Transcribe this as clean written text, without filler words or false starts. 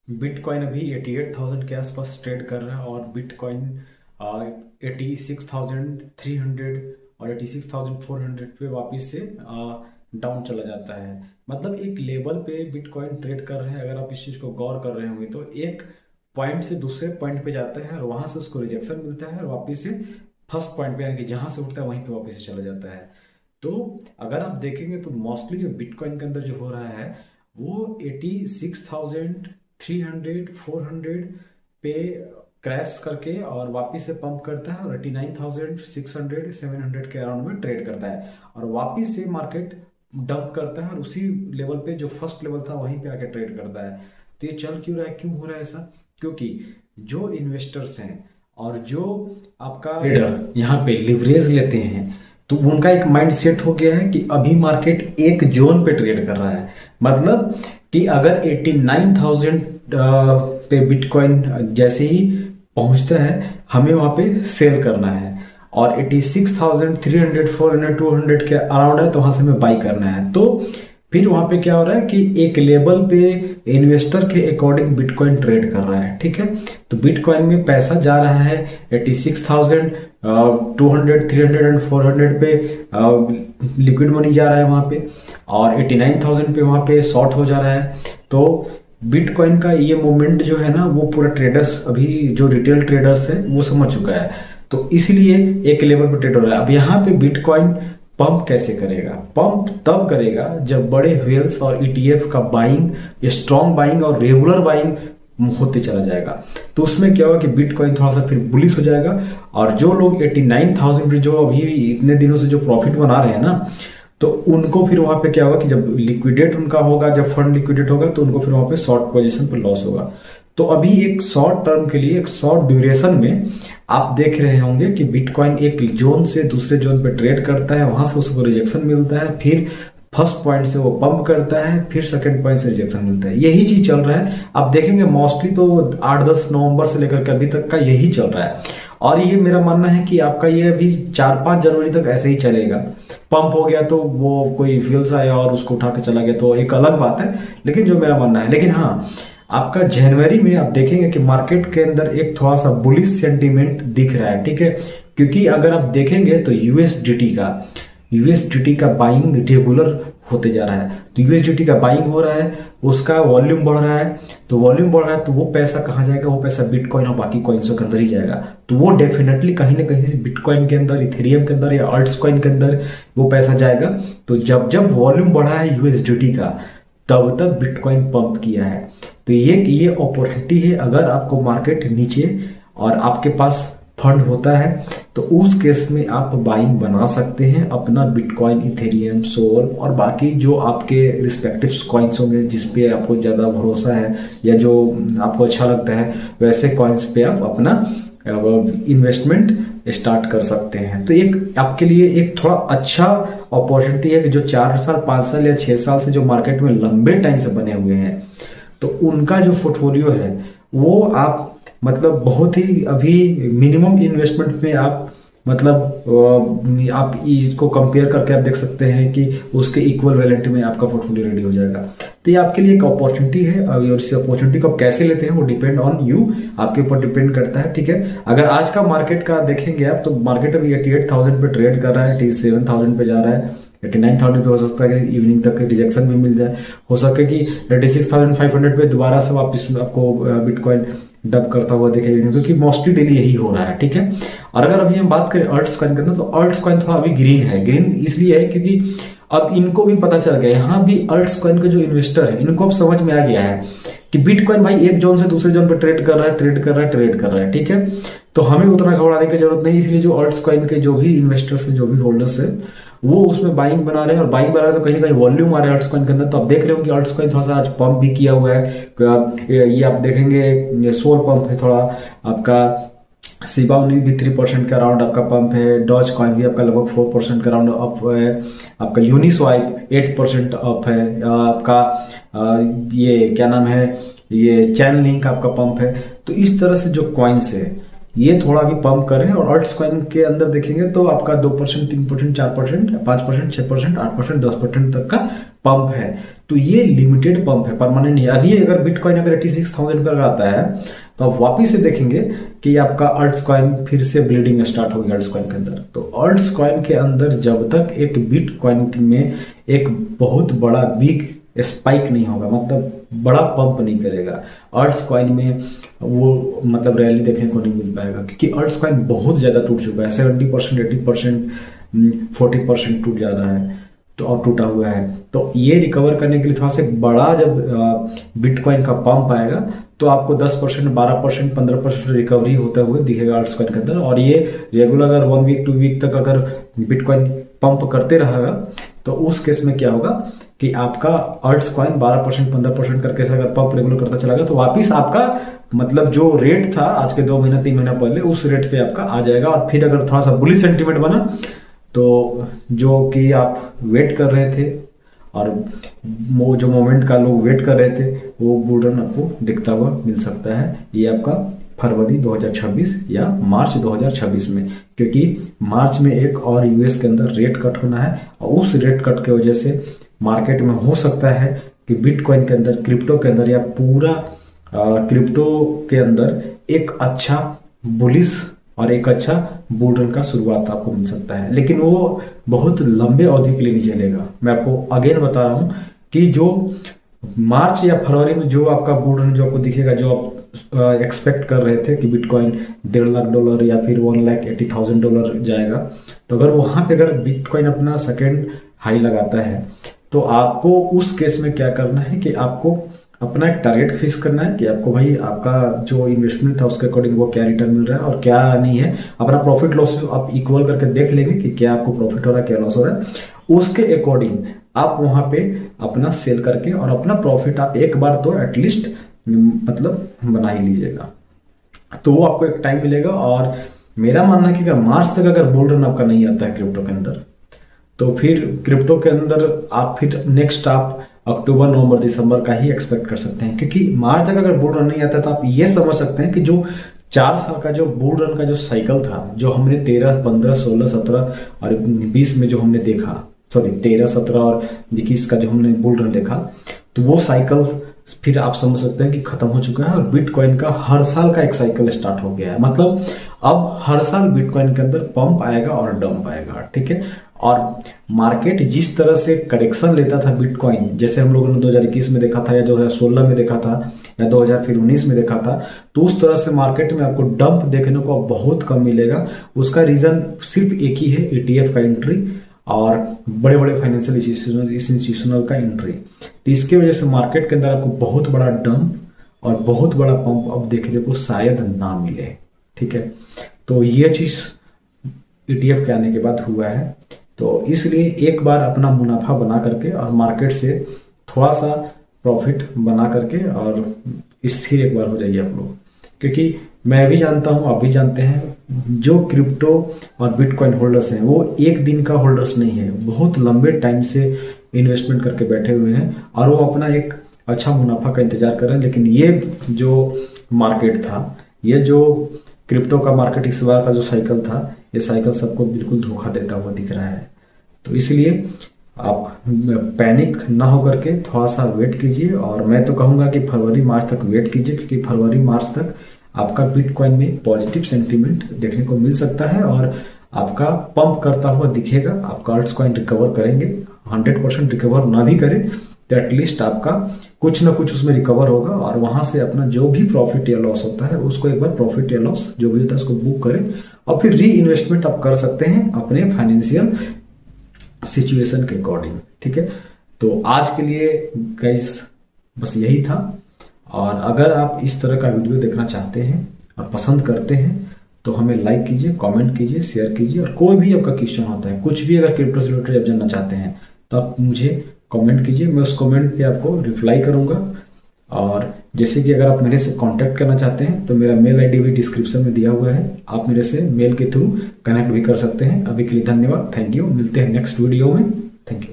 Bitcoin अभी 88,000 के आसपास ट्रेड कर रहा है और बिटकॉइन 86,300 और 86,400 पे वापस से डाउन चला जाता है। मतलब एक लेवल पे बिटकॉइन ट्रेड कर रहा है। अगर आप इस चीज़ को गौर कर रहे होंगे तो एक पॉइंट से दूसरे पॉइंट पे जाता है और वहां से उसको रिजेक्शन मिलता है और वापस से फर्स्ट पॉइंट पे, यानी कि जहां से उठता है वहीं पे वापस से चला जाता है। तो अगर आप देखेंगे तो मोस्टली जो बिटकॉइन के अंदर जो हो रहा है वो 86,300 400 पे क्रैश करके और वापस से पंप करता है और 89,600 700 के अराउंड में ट्रेड करता है और वापस से मार्केट डंप करता है और उसी लेवल पे जो फर्स्ट लेवल था वहीं पे आके ट्रेड करता है। तो ये चल क्यों रहा है, क्यों हो रहा है ऐसा? क्योंकि जो इन्वेस्टर्स हैं और जो आपका ट्रेडर यहाँ पे लिवरेज लेते हैं तो उनका एक माइंड सेट हो गया है कि अभी मार्केट एक जोन पे ट्रेड कर रहा है। मतलब कि अगर 89,000 पे बिटकॉइन जैसे ही पहुंचता है हमें वहां पे सेल करना है और 86,300 400 200 के अराउंड है तो वहां से हमें बाई करना है। तो फिर वहां पे क्या हो रहा है कि एक लेवल पे इन्वेस्टर के अकॉर्डिंग बिटकॉइन ट्रेड कर रहा है। ठीक है, तो बिटकॉइन में पैसा जा रहा है 86,000 200 300 एंड 400 पे लिक्विड मनी जा रहा है वहां पे और 89,000 पे वहां पे शॉर्ट हो जा रहा है। तो बिटकॉइन का ये मूवमेंट जो है ना वो पूरा ट्रेडर्स, अभी जो रिटेल ट्रेडर्स है वो समझ चुका है। तो इसलिए एक लेवल पे ट्रेड हो रहा है। अब यहाँ पे बिटकॉइन पंप कैसे करेगा? पंप तब करेगा जब बड़े व्हेल्स और ईटीएफ का बाइंग, स्ट्रॉन्ग बाइंग और रेगुलर बाइंग होते चला जाएगा। तो उसमें क्या होगा कि बिटकॉइन थोड़ा सा फिर बुलिश हो जाएगा और जो लोग 89,000 पे जो अभी इतने दिनों से जो प्रॉफिट बना रहे हैं ना, तो उनको फिर वहां पे क्या होगा कि जब लिक्विडेट उनका होगा, जब फंड लिक्विडेट होगा तो उनको फिर वहां पे शॉर्ट पोजीशन पर लॉस होगा। तो अभी एक शॉर्ट टर्म के लिए, एक शॉर्ट ड्यूरेशन में आप देख रहे होंगे कि बिटकॉइन एक जोन से दूसरे जोन पे ट्रेड करता है, वहां से उसको रिजेक्शन मिलता है, फिर फर्स्ट पॉइंट से वो पंप करता है, फिर सेकंड पॉइंट से रिजेक्शन मिलता है। यही चीज चल रहा है। आप देखेंगे मोस्टली तो 8-10 नवंबर से लेकर के अभी तक का यही चल रहा है और ये मेरा मानना है कि आपका ये अभी 4-5 जनवरी तक ऐसे ही चलेगा। पंप हो गया तो वो कोई फ्यूल्स आया और उसको उठा के चला गया तो एक अलग बात है, लेकिन जो मेरा मानना है। लेकिन हाँ, आपका जनवरी में आप देखेंगे कि मार्केट के अंदर एक थोड़ा सा बुलिश सेंटीमेंट दिख रहा है। ठीक है, क्योंकि अगर आप देखेंगे तो यूएसडीटी का बाइंग रेगुलर होते जा रहा है। तो यूएसडीटी का बाइंग हो रहा है, उसका वॉल्यूम बढ़ रहा है। तो वॉल्यूम बढ़ रहा है तो वो पैसा कहाँ जाएगा? वो पैसा बिटकॉइन और बाकी कॉइन्सों के अंदर ही जाएगा। तो वो डेफिनेटली कहीं ना कहीं से बिटकॉइन के अंदर, इथेरियम के अंदर या अल्ट्स कॉइन के अंदर वो पैसा जाएगा। तो जब जब वॉल्यूम बढ़ा है यूएसडीटी का तब तक बिटकॉइन पंप किया है। तो ये अपॉर्चुनिटी है। अगर आपको मार्केट नीचे और आपके पास फंड होता है तो उस केस में आप बाइंग बना सकते हैं अपना बिटकॉइन, इथेरियम, सोल और बाकी जो आपके रिस्पेक्टिव कॉइन्स होंगे जिस पे आपको ज्यादा भरोसा है या जो आपको अच्छा लगता है, वैसे कॉइन्स पे आप अपना इन्वेस्टमेंट स्टार्ट कर सकते हैं। तो एक आपके लिए एक थोड़ा अच्छा अपॉर्चुनिटी है कि जो 4 साल 5 साल या 6 साल से जो मार्केट में लंबे टाइम से बने हुए हैं तो उनका जो पोर्टफोलियो है वो आप मतलब बहुत ही अभी मिनिमम इन्वेस्टमेंट में आप मतलब आप इसको कंपेयर करके आप देख सकते हैं कि उसके इक्वल वैलेंट में आपका पोर्टफोलियो रेडी हो जाएगा। तो ये आपके लिए एक अपॉर्चुनिटी है और इस अपॉर्चुनिटी को आप कैसे लेते हैं वो डिपेंड ऑन यू, आपके ऊपर डिपेंड करता है। ठीक है, अगर आज का मार्केट का देखेंगे आप तो मार्केट अभी 88,000 पे ट्रेड कर रहा है, 87,000 पे जा रहा है, 89,000 पे हो सकता है कि इवनिंग तक रिजेक्शन भी मिल जाए, हो सके कि 86,500 पे दोबारा से वापस आपको बिटकॉइन डब करता हुआ दिखेगा, क्योंकि मोस्टली डेली यही हो रहा है। ठीक है, और अगर अभी हम बात करें अल्ट्स कॉइन करना तो अल्ट्स कॉइन थोड़ा अभी ग्रीन है। ग्रीन इसलिए है क्योंकि अब इनको भी पता चल गया, यहाँ भी अल्ट्स कॉइन के जो इन्वेस्टर है इनको अब समझ में आ गया है कि बिटकॉइन भाई एक जोन से दूसरे जोन पर ट्रेड कर रहा है। ठीक है, तो हमें उतना घबराने की जरूरत नहीं। इसलिए जो अल्ट्स कॉइन के जो भी इन्वेस्टर्स है, जो भी होल्डर्स है, वो उसमें बाइंग बना रहे हैं और बाइंग बना रहे हैं तो कहीं ना कहीं वॉल्यूम आ रहा है अल्ट्स कॉइन के अंदर। तो आप देख रहे हो कि अल्ट्स कॉइन थोड़ा सा आज पंप भी किया हुआ है। ये आप देखेंगे सोल पंप है थोड़ा आपका, शिबा उनी भी 3% के अराउंड आपका पंप है, डॉज कॉइन भी आपका लगभग 4% के अराउंड अप है, आपका यूनिस्वाइप 8% अप है, आपका ये क्या नाम है, ये चैन लिंक आपका पंप है। तो इस तरह से जो कॉइन्स है ये थोड़ा भी पंप कर रहे हैं। और अल्ट्स कॉइन के अंदर देखेंगे तो आपका 2%, 3%, 4%, 5%, 6%, 8%, 10% तक का पंप है। तो ये लिमिटेड पंप है, परमानेंट नहीं है। अभी अगर बिटकॉइन अगर 86,000 पर आता है तो आप वापिस से देखेंगे कि आपका अल्ट्स कॉइन फिर से ब्लीडिंग स्टार्ट होगी अल्ट्स कॉइन के अंदर। तो अल्ट्स कॉइन के अंदर जब तक एक बिटकॉइन में एक बहुत बड़ा बिग स्पाइक नहीं होगा, मतलब बड़ा पंप नहीं करेगा, अल्ट्स कॉइन में वो मतलब रैली देखने को नहीं मिल पाएगा, क्योंकि अल्ट्स कॉइन बहुत ज्यादा टूट चुका है। 70%, 80%, 40% टूट जा रहा है तो और टूटा हुआ है। तो ये रिकवर करने के लिए थोड़ा सा बड़ा जब बिटकॉइन का पंप आएगा तो आपको 10%, 12%, 15% रिकवरी होते हुए दिखेगा अल्ट्स कॉइन के अंदर। और ये रेगुलर अगर 1 वीक 2 वीक तक अगर बिटकॉइन पंप करते रहेगा तो उस केस में क्या होगा कि आपका अल्ट्स कॉइन 12%, 15% करके से अगर पंप रेगुलर करता चला गया तो वापिस आपका मतलब जो रेट था आज के 2 महीना 3 महीना पहले उस रेट पे आपका आ जाएगा। और फिर अगर थोड़ा सा बुलिश सेंटीमेंट बना तो जो कि आप वेट कर रहे थे और वो जो मोमेंट का लोग वेट कर रहे थे वो बुल रन आपको दिखता हुआ मिल सकता है। ये आपका फरवरी 2026 या मार्च 2026 में, क्योंकि मार्च में एक और यूएस के अंदर रेट कट होना है और उस रेट कट के वजह से मार्केट में हो सकता है कि बिटकॉइन के अंदर, क्रिप्टो के अंदर या पूरा क्रिप्टो के अंदर एक अच्छा बुलिश और एक अच्छा बुल रन का शुरुआत आपको मिल सकता है। लेकिन वो बहुत लंबे अवधि के लिए नहीं चलेगा। मैं आपको अगेन बता रहा हूं कि जो मार्च या फरवरी में जो आपका बुल रन जो आपको दिखेगा, जो आप एक्सपेक्ट कर रहे थे कि बिटकॉइन $1.5 लाख या फिर $1,80,000 जाएगा, तो अगर वहां पे अगर बिटकॉइन अपना सेकेंड हाई लगाता है तो आपको उस केस में क्या करना है कि आपको अपना एक टारगेट फिक्स करना है कि आपको भाई आपका जो इन्वेस्टमेंट था उसके अकॉर्डिंग वो क्या रिटर्न मिल रहा है और क्या नहीं है। अपना प्रॉफिट लॉस आप इक्वल करके देख लेंगे कि क्या आपको प्रॉफिट हो रहा है, क्या लॉस हो रहा है। उसके अकॉर्डिंग आप वहां पे अपना सेल करके और अपना प्रॉफिट आप एक बार तो एटलीस्ट मतलब बना ही लीजिएगा, तो वो आपको एक टाइम मिलेगा। और मेरा मानना है कि अगर मार्च तक अगर बुल रन आपका नहीं आता है क्रिप्टो के अंदर, तो फिर क्रिप्टो के अंदर आप फिर नेक्स्ट आप अक्टूबर, नवंबर, दिसंबर का ही एक्सपेक्ट कर सकते हैं। क्योंकि मार्च तक अगर बुल रन नहीं आता तो आप ये समझ सकते हैं कि जो 4 साल का जो बुल रन का जो साइकिल था, जो हमने 13, 15, 16, 17 और 20 में जो हमने देखा, सॉरी 13, 17 और 21 का जो हमने बुल रन देखा, तो वो साइकिल फिर आप समझ सकते हैं कि खत्म हो चुका है। और बिटकॉइन का हर साल का एक साइकिल स्टार्ट हो गया है। मतलब अब हर साल बिटकॉइन के अंदर पंप आएगा और डंप आएगा, ठीक है। और मार्केट जिस तरह से करेक्शन लेता था बिटकॉइन, जैसे हम लोगों ने 2021 में देखा था या 2016 में देखा था या 2019 में देखा था, तो उस तरह से मार्केट में आपको डंप देखने को बहुत कम मिलेगा। उसका रीजन सिर्फ एक ही है, ETF का एंट्री और बड़े बड़े फाइनेंशियल इंस्टीट्यूशनल का एंट्री। तो इसके वजह से मार्केट के अंदर आपको बहुत बड़ा डंप और बहुत बड़ा पंप अब देखने को शायद ना मिले, ठीक है। तो ये चीज ETF के आने के बाद हुआ है। तो इसलिए एक बार अपना मुनाफा बना करके और मार्केट से थोड़ा सा प्रॉफिट बना करके और स्थिर एक बार हो जाइए आप लोग। क्योंकि मैं भी जानता हूं, आप भी जानते हैं, जो क्रिप्टो और बिटकॉइन होल्डर्स हैं वो एक दिन का होल्डर्स नहीं है, बहुत लंबे टाइम से इन्वेस्टमेंट करके बैठे हुए हैं और वो अपना एक अच्छा मुनाफा का इंतजार कर रहे हैं। लेकिन ये जो मार्केट था, ये जो क्रिप्टो का मार्केट इस बार का जो साइकिल था, ये साइकिल सबको बिल्कुल धोखा देता हुआ दिख रहा है। तो इसलिए आप पैनिक ना होकर के थोड़ा सा वेट कीजिए। और मैं तो कहूंगा कि फरवरी मार्च तक वेट कीजिए, क्योंकि फरवरी मार्च तक आपका बिटकॉइन में पॉजिटिव सेंटीमेंट देखने को मिल सकता है और आपका पंप करता हुआ दिखेगा। आपका अल्ट्स कॉइन रिकवर करेंगे, 100% रिकवर ना भी करें तो एटलीस्ट आपका कुछ ना कुछ उसमें रिकवर होगा और वहां से अपना जो भी प्रॉफिट या लॉस होता है उसको एक बार प्रॉफिट या लॉस जो भी होता है उसको बुक करें और फिर री इन्वेस्टमेंट आप कर सकते हैं अपने फाइनेंशियल सिचुएशन के अकॉर्डिंग, ठीक है। तो आज के लिए गाइस बस यही था। और अगर आप इस तरह का वीडियो देखना चाहते हैं और पसंद करते हैं तो हमें लाइक कीजिए, कमेंट कीजिए, शेयर कीजिए। और कोई भी आपका क्वेश्चन होता है, कुछ भी अगर क्रिप्टो से रिलेटेड आप जानना चाहते हैं तो आप मुझे कमेंट कीजिए, मैं उस कमेंट पे आपको रिप्लाई करूंगा। और जैसे कि अगर आप मेरे से कांटेक्ट करना चाहते हैं तो मेरा मेल आईडी भी डिस्क्रिप्शन में दिया हुआ है, आप मेरे से मेल के थ्रू कनेक्ट भी कर सकते हैं। अभी के लिए धन्यवाद, थैंक यू। मिलते हैं नेक्स्ट वीडियो में।